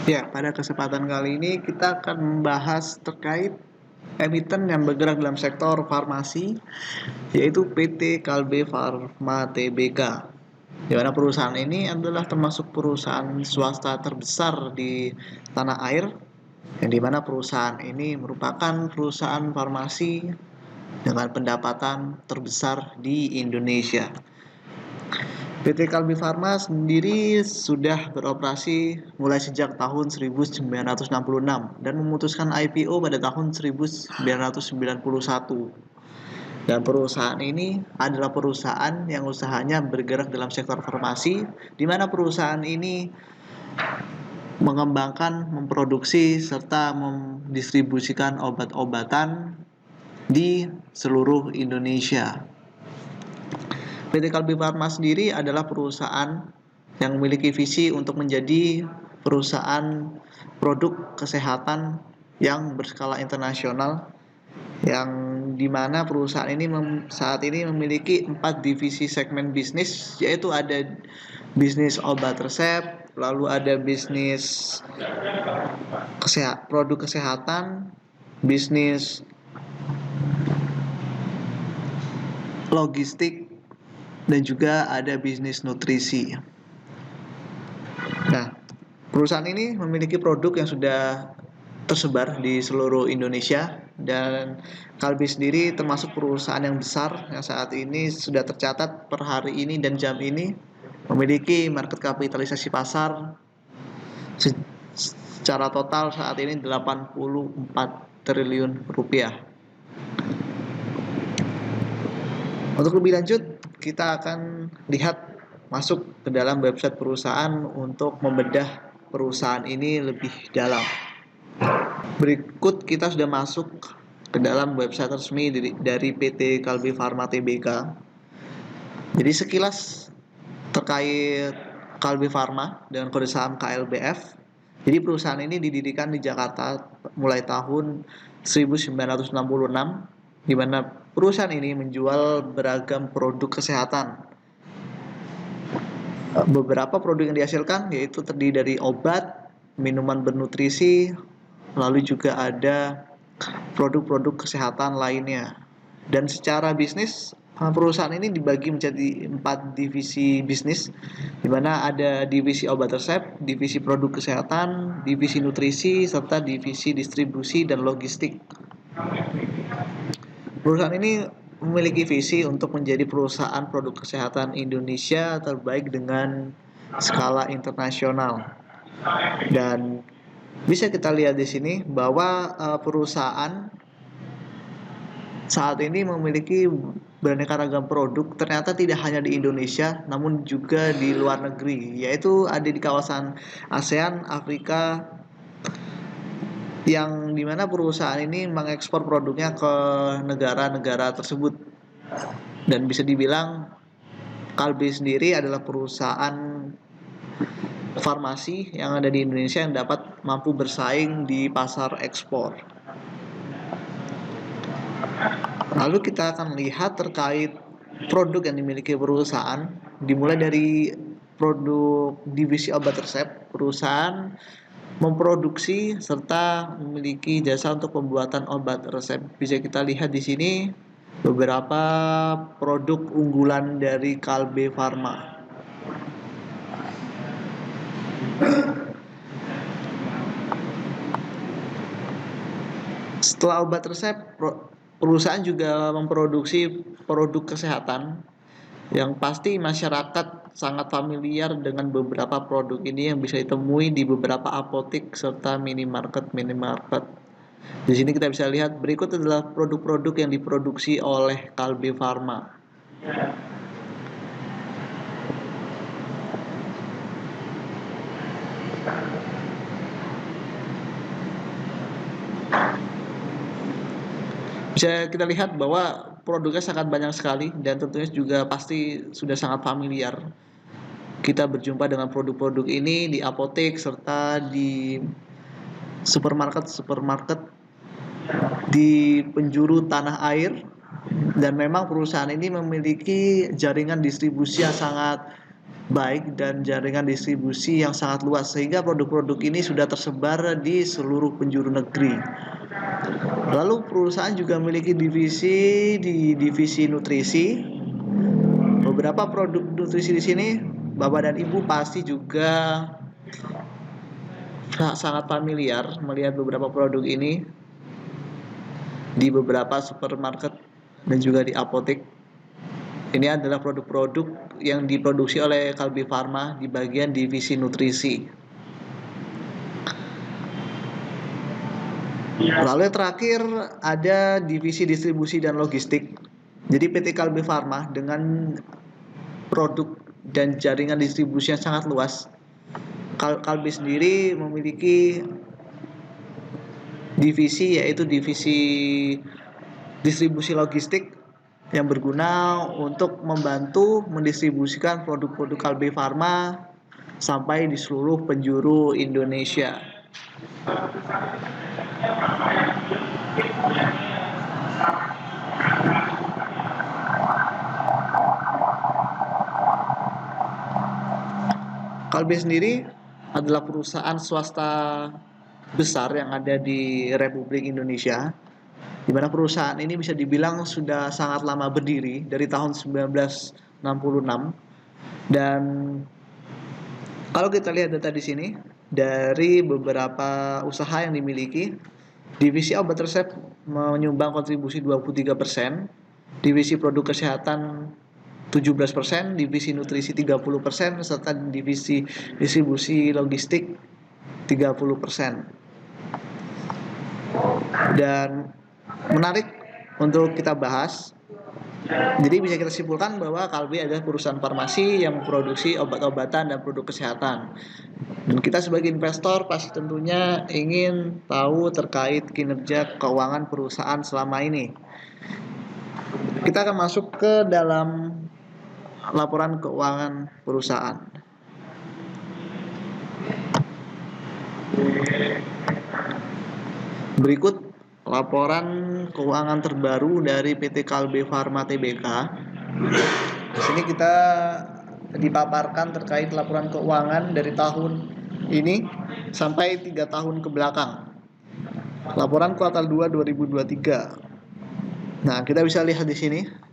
Ya, pada kesempatan kali ini kita akan membahas terkait emiten yang bergerak dalam sektor farmasi, yaitu PT Kalbe Farma Tbk. Di mana perusahaan ini adalah termasuk perusahaan swasta terbesar di tanah air, yang dimana perusahaan ini merupakan perusahaan farmasi dengan pendapatan terbesar di Indonesia. PT Kalbe Farma sendiri sudah beroperasi mulai sejak tahun 1966 dan memutuskan IPO pada tahun 1991. Dan perusahaan ini adalah perusahaan yang usahanya bergerak dalam sektor farmasi, di mana perusahaan ini mengembangkan, memproduksi, serta mendistribusikan obat-obatan di seluruh Indonesia. PT Kalbe Farma sendiri adalah perusahaan yang memiliki visi untuk menjadi perusahaan produk kesehatan yang berskala internasional, yang dimana perusahaan ini saat ini memiliki 4 divisi segmen bisnis, yaitu ada bisnis obat resep, lalu ada bisnis produk kesehatan, bisnis logistik, dan juga ada bisnis nutrisi. Nah, perusahaan ini memiliki produk yang sudah tersebar di seluruh Indonesia, dan Kalbe sendiri termasuk perusahaan yang besar yang saat ini sudah tercatat per hari ini dan jam ini memiliki market kapitalisasi pasar secara total saat ini 84 triliun rupiah. Untuk lebih lanjut, kita akan lihat masuk ke dalam website perusahaan untuk membedah perusahaan ini lebih dalam. Berikut kita sudah masuk ke dalam website resmi dari PT Kalbe Farma Tbk. Jadi sekilas terkait Kalbe Farma dengan kode saham KLBF. Jadi perusahaan ini didirikan di Jakarta mulai tahun 1966, di mana perusahaan ini menjual beragam produk kesehatan. Beberapa produk yang dihasilkan yaitu terdiri dari obat, minuman bernutrisi, lalu juga ada produk-produk kesehatan lainnya. Dan secara bisnis, perusahaan ini dibagi menjadi 4 divisi bisnis, di mana ada divisi obat resep, divisi produk kesehatan, divisi nutrisi, serta divisi distribusi dan logistik. Perusahaan ini memiliki visi untuk menjadi perusahaan produk kesehatan Indonesia terbaik dengan skala internasional. Dan bisa kita lihat di sini bahwa perusahaan saat ini memiliki beraneka ragam produk, ternyata tidak hanya di Indonesia namun juga di luar negeri, yaitu ada di kawasan ASEAN, Afrika, yang dimana perusahaan ini mengekspor produknya ke negara-negara tersebut. Dan bisa dibilang Kalbe sendiri adalah perusahaan farmasi yang ada di Indonesia yang dapat mampu bersaing di pasar ekspor. Lalu kita akan lihat terkait produk yang dimiliki perusahaan, dimulai dari produk divisi obat resep. Perusahaan memproduksi serta memiliki jasa untuk pembuatan obat resep. Bisa kita lihat di sini beberapa produk unggulan dari Kalbe Farma. Setelah obat resep, perusahaan juga memproduksi produk kesehatan, yang pasti masyarakat sangat familiar dengan beberapa produk ini yang bisa ditemui di beberapa apotek serta minimarket. Di sini kita bisa lihat berikut adalah produk-produk yang diproduksi oleh Kalbe Farma. Bisa kita lihat bahwa produknya sangat banyak sekali dan tentunya juga pasti sudah sangat familiar. Kita berjumpa dengan produk-produk ini di apotek serta di supermarket di penjuru tanah air. Dan memang perusahaan ini memiliki jaringan distribusi yang sangat baik dan jaringan distribusi yang sangat luas sehingga produk-produk ini sudah tersebar di seluruh penjuru negeri. Lalu perusahaan juga memiliki divisi nutrisi. Beberapa produk nutrisi di sini Bapak dan Ibu pasti juga sangat familiar melihat beberapa produk ini di beberapa supermarket dan juga di apotek. Ini adalah produk-produk yang diproduksi oleh Kalbe Farma di bagian divisi nutrisi. Lalu yang terakhir ada divisi distribusi dan logistik. Jadi PT Kalbe Farma dengan produk dan jaringan distribusi yang sangat luas. Kalbe sendiri memiliki divisi yaitu divisi distribusi logistik yang berguna untuk membantu mendistribusikan produk-produk Kalbe Farma sampai di seluruh penjuru Indonesia. Kalbe sendiri adalah perusahaan swasta besar yang ada di Republik Indonesia, di mana perusahaan ini bisa dibilang sudah sangat lama berdiri dari tahun 1966. Dan kalau kita lihat data di sini dari beberapa usaha yang dimiliki, divisi obat resep menyumbang kontribusi 23%, divisi produk kesehatan 17%, divisi nutrisi 30%, serta divisi distribusi logistik 30%. Dan menarik untuk kita bahas. Jadi bisa kita simpulkan bahwa Kalbe adalah perusahaan farmasi yang memproduksi obat-obatan dan produk kesehatan. Dan kita sebagai investor pasti tentunya ingin tahu terkait kinerja keuangan perusahaan selama ini. Kita akan masuk ke dalam laporan keuangan perusahaan. Berikut laporan keuangan terbaru dari PT Kalbe Farma Tbk. Di sini kita dipaparkan terkait laporan keuangan dari tahun ini sampai 3 tahun ke belakang. Laporan kuartal 2 2023. Nah, kita bisa lihat di sini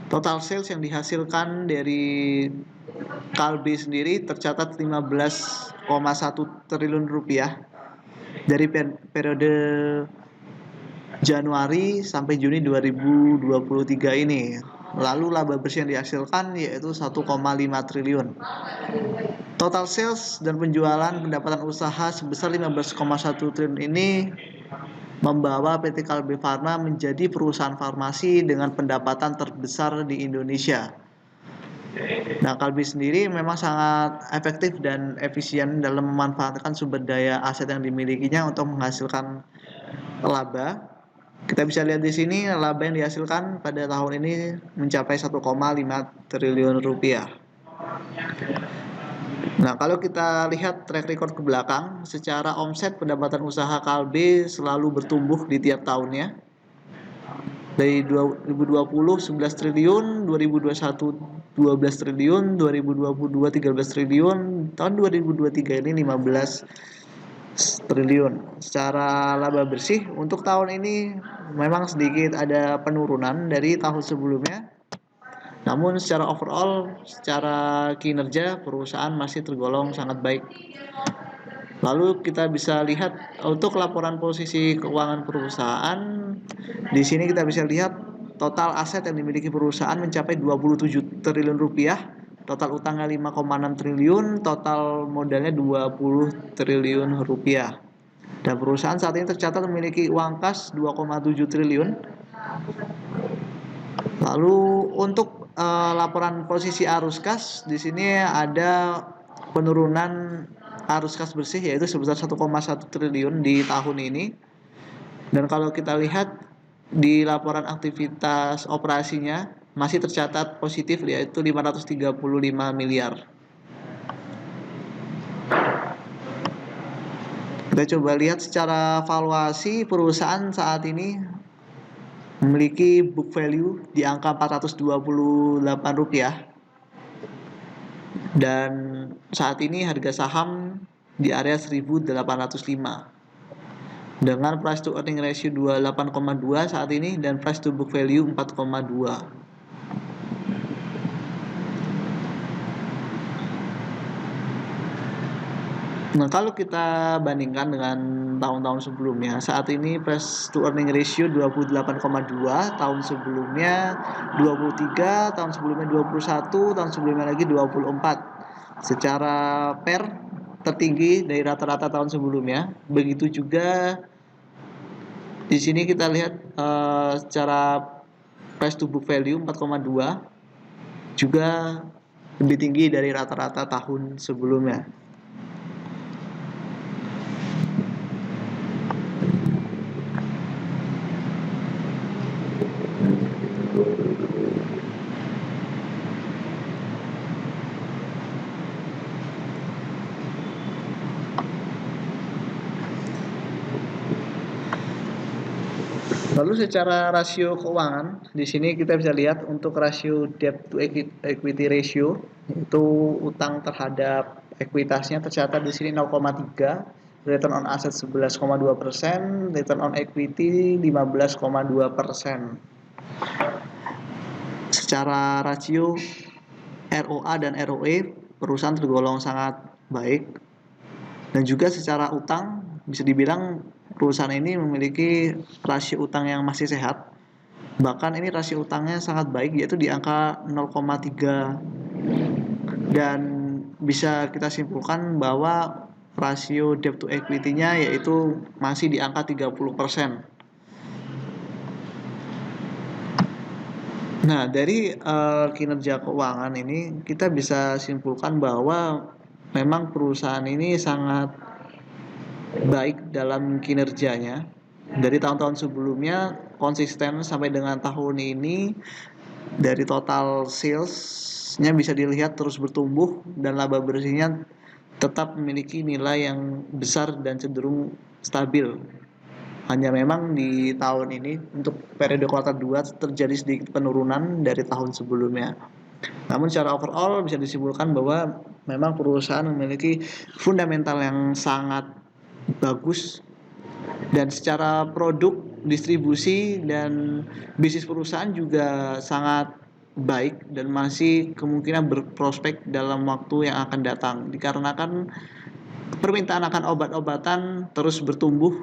total sales yang dihasilkan dari Kalbe sendiri tercatat 15,1 triliun rupiah dari periode Januari sampai Juni 2023 ini. Lalu laba bersih yang dihasilkan yaitu 1,5 triliun. Total sales dan penjualan pendapatan usaha sebesar 15,1 triliun ini membawa PT Kalbe Farma menjadi perusahaan farmasi dengan pendapatan terbesar di Indonesia. Nah, Kalbe sendiri memang sangat efektif dan efisien dalam memanfaatkan sumber daya aset yang dimilikinya untuk menghasilkan laba. Kita bisa lihat di sini laba yang dihasilkan pada tahun ini mencapai 1,5 triliun rupiah. Nah, kalau kita lihat track record ke belakang, secara omset pendapatan usaha Kalbe selalu bertumbuh di tiap tahunnya. Dari 2020 11 triliun, 2021 12 triliun, 2022 13 triliun, tahun 2023 ini 15 triliun. Secara laba bersih untuk tahun ini memang sedikit ada penurunan dari tahun sebelumnya. Namun secara overall, secara kinerja perusahaan masih tergolong sangat baik. Lalu kita bisa lihat untuk laporan posisi keuangan perusahaan. Di sini kita bisa lihat total aset yang dimiliki perusahaan mencapai 27 triliun rupiah, total utangnya 5,6 triliun, total modalnya 20 triliun rupiah. Dan perusahaan saat ini tercatat memiliki uang kas 2,7 triliun. Lalu untuk laporan posisi arus kas, di sini ada penurunan arus kas bersih yaitu sebesar 1,1 triliun di tahun ini. Dan kalau kita lihat di laporan aktivitas operasinya masih tercatat positif yaitu 535 miliar. Kita coba lihat secara valuasi perusahaan saat ini memiliki book value di angka 428 rupiah. Dan saat ini harga saham di area 1805 dengan price to earning ratio 28,2 saat ini dan price to book value 4,2. Nah, kalau kita bandingkan dengan tahun-tahun sebelumnya, saat ini price to earning ratio 28,2, tahun sebelumnya 23, tahun sebelumnya 21, tahun sebelumnya lagi 24. Secara per tertinggi dari rata-rata tahun sebelumnya. Begitu juga di sini kita lihat secara price to book value 4,2 juga lebih tinggi dari rata-rata tahun sebelumnya. Lalu secara rasio keuangan, di sini kita bisa lihat untuk rasio debt to equity ratio, itu utang terhadap ekuitasnya tercatat di sini 0,3, return on asset 11,2%, return on equity 15,2%. Secara rasio ROA dan ROE, perusahaan tergolong sangat baik. Dan juga secara utang, bisa dibilang perusahaan ini memiliki rasio utang yang masih sehat. Bahkan ini rasio utangnya sangat baik, yaitu di angka 0,3. Dan bisa kita simpulkan bahwa rasio debt to equity-nya yaitu masih di angka 30%. Nah, dari kinerja keuangan ini kita bisa simpulkan bahwa memang perusahaan ini sangat baik dalam kinerjanya. Dari tahun-tahun sebelumnya konsisten sampai dengan tahun ini, dari total salesnya bisa dilihat terus bertumbuh dan laba bersihnya tetap memiliki nilai yang besar dan cenderung stabil. Hanya memang di tahun ini untuk periode kuartal 2 terjadi sedikit penurunan dari tahun sebelumnya. Namun secara overall bisa disimpulkan bahwa memang perusahaan memiliki fundamental yang sangat bagus, dan secara produk, distribusi, dan bisnis perusahaan juga sangat baik dan masih kemungkinan berprospek dalam waktu yang akan datang, dikarenakan permintaan akan obat-obatan terus bertumbuh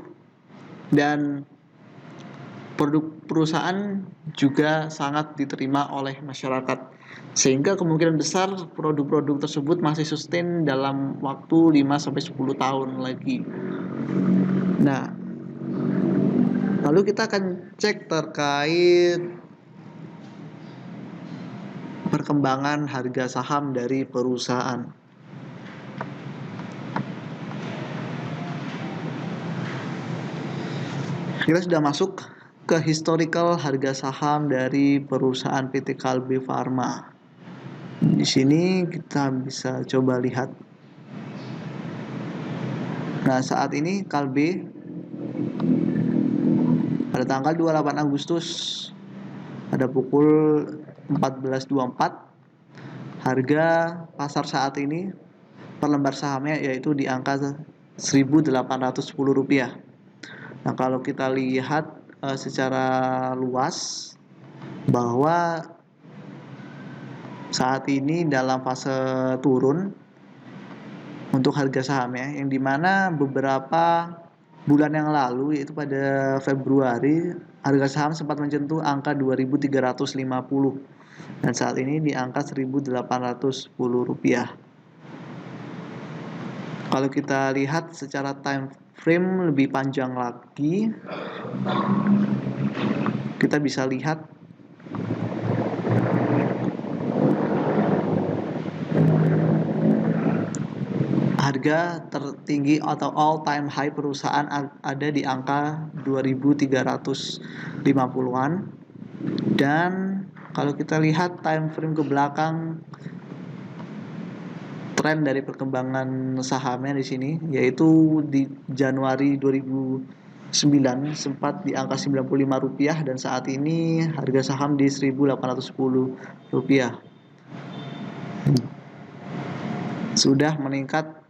dan produk perusahaan juga sangat diterima oleh masyarakat, sehingga kemungkinan besar produk-produk tersebut masih sustain dalam waktu 5-10 tahun lagi. Nah, lalu kita akan cek terkait perkembangan harga saham dari perusahaan. Kita sudah masuk ke historical harga saham dari perusahaan PT Kalbe Farma. Di sini kita bisa coba lihat. Nah, saat ini Kalbe pada tanggal 28 Agustus pada pukul 14.24, harga pasar saat ini per lembar sahamnya yaitu di angka Rp1.810. Nah, kalau kita lihat secara luas bahwa saat ini dalam fase turun untuk harga sahamnya, yang dimana beberapa bulan yang lalu yaitu pada Februari harga saham sempat menyentuh angka 2.350 dan saat ini di angka Rp1.810. Kalau kita lihat secara time frame lebih panjang lagi, kita bisa lihat harga tertinggi atau all time high perusahaan ada di angka 2.350-an. Dan kalau kita lihat time frame ke belakang, tren dari perkembangan sahamnya di sini yaitu di Januari 2009 sempat di angka Rp95 dan saat ini harga saham di Rp1.810. sudah meningkat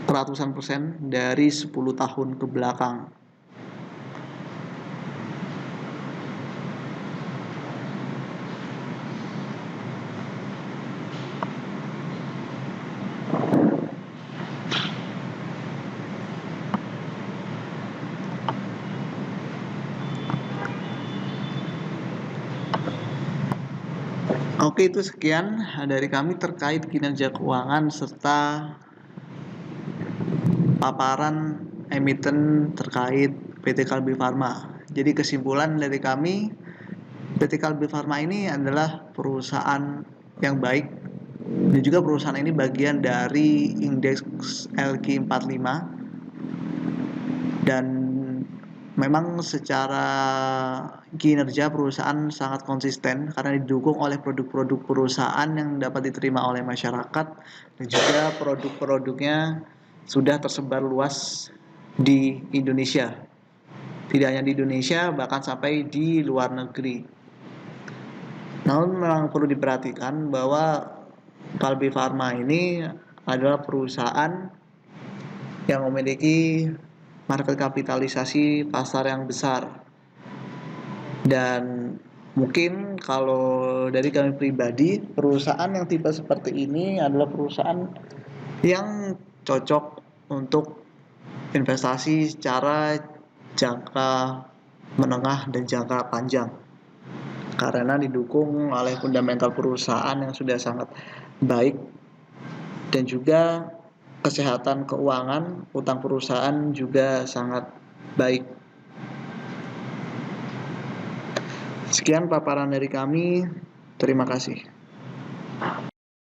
ratusan persen dari 10 tahun ke belakang. Oke, itu sekian dari kami terkait kinerja keuangan serta paparan emiten terkait PT Kalbe Farma. Jadi kesimpulan dari kami, PT Kalbe Farma ini adalah perusahaan yang baik dan juga perusahaan ini bagian dari indeks LQ45 dan memang secara kinerja perusahaan sangat konsisten karena didukung oleh produk-produk perusahaan yang dapat diterima oleh masyarakat dan juga produk-produknya sudah tersebar luas di Indonesia. Tidak hanya di Indonesia, bahkan sampai di luar negeri. Namun memang perlu diperhatikan bahwa Kalbe Farma ini adalah perusahaan yang memiliki market kapitalisasi pasar yang besar. Dan mungkin kalau dari kami pribadi, perusahaan yang tipe seperti ini adalah perusahaan yang cocok untuk investasi secara jangka menengah dan jangka panjang karena didukung oleh fundamental perusahaan yang sudah sangat baik dan juga kesehatan keuangan utang perusahaan juga sangat baik. Sekian paparan dari kami. Terima kasih.